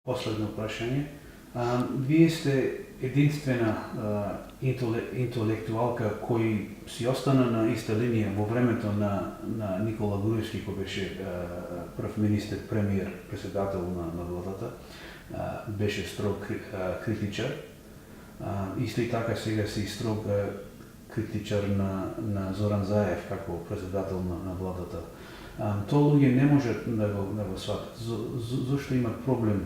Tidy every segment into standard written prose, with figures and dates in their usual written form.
Последно прашање. Вие сте единствена интелектуалка кој си остана на иста линија во времето на Никола Груевски, кој беше прв министер, премиер, председател на владата. Беше строг критичар. Исто и така сега си строг критичар на Зоран Заев како председател на владата. Тоа луѓе не можат да го сватат. Зошто имат проблем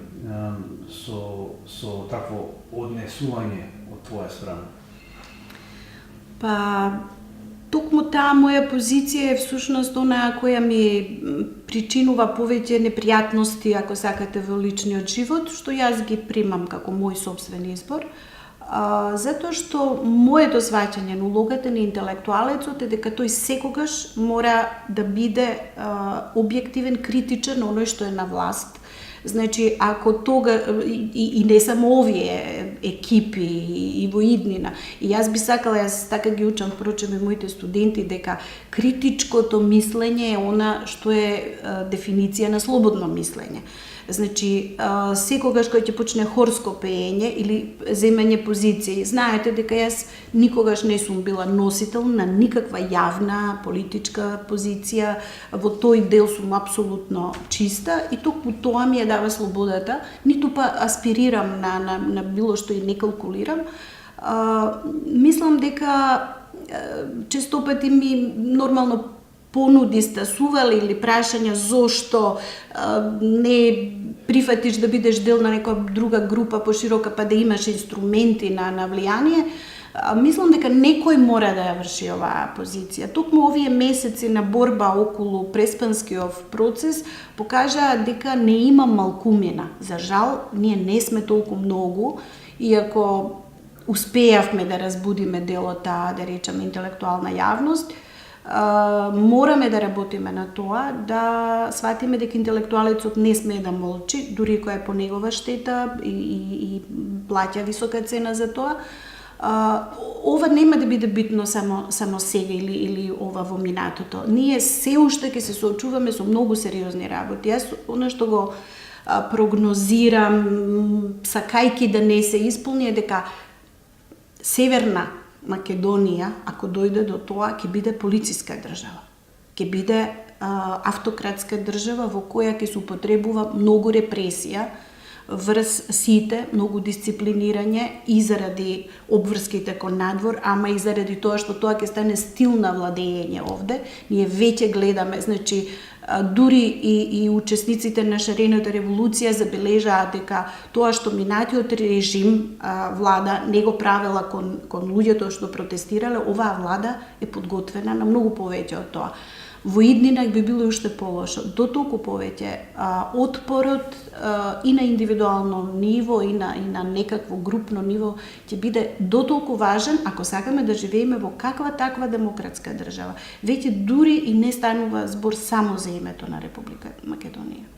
со такво однесување од твоја страна? Па, токму таа моја позиција е всушност онаа која ми причинува повеќе непријатности, ако сакате, во личниот живот, што јас ги примам како мој сопствен избор. Затоа што моето сваќање на улогата на интелектуалецот е дека тој секогаш мора да биде објективен, критичен на оној што е на власт. Значи, ако тога, и не само овие екипи и во иднина, и јас би сакала, јас така ги учам, впрочем, и моите студенти, дека критичкото мислење е она што е дефиниција на слободно мислење. Значи, секогаш кој ќе почне хорско пеење или земање позиции, знаете дека јас никогаш не сум била носител на никаква јавна политичка позиција, во тој дел сум апсолутно чиста и токму тоа ми ја дава слободата, ниту па аспирирам на било што и не калкулирам. Мислам дека често пати ми нормално понуди стасували или прашања зошто не прифатиш да бидеш дел на некоја друга група поширока па да имаш инструменти на влијание. Мислам дека некој мора да ја врши оваа позиција. Токму овие месеци на борба околу Преспанскиов процес покажаа дека не има малкумина. За жал, ние не сме толку многу, иако успеавме да разбудиме дел од таа, да речеме, интелектуална јавност. Мораме да работиме на тоа, да сватиме дека интелектуалецот не смее да молчи, дури која е по негова штета и плаќа висока цена за тоа. Ова нема да биде битно само сега или ова во минатото. Ние се уште ќе се соочуваме со многу сериозни работи. Јас она што го прогнозирам, сакајки да не се исполни, е дека Северна Македонија, ако дојде до тоа, ќе биде полициска држава. Ќе биде автократска држава во која ќе се употребува многу репресија врз сите, многу дисциплинирање и заради обврските кон надвор, ама и заради тоа што тоа ќе стане стил на владење овде. Ние веќе гледаме, значи, дури и учесниците на шарената револуција забележаа дека тоа што минатиот режим влада не го правела кон луѓето што протестирале, оваа влада е подготвена на многу повеќе од тоа. Во иднина би било уште полошо, дотолку повеќе отпорот и на индивидуално ниво и на некакво групно ниво ќе биде дотолку важен ако сакаме да живееме во каква таква демократска држава. Веќе дури и не станува збор само за името на Република Македонија.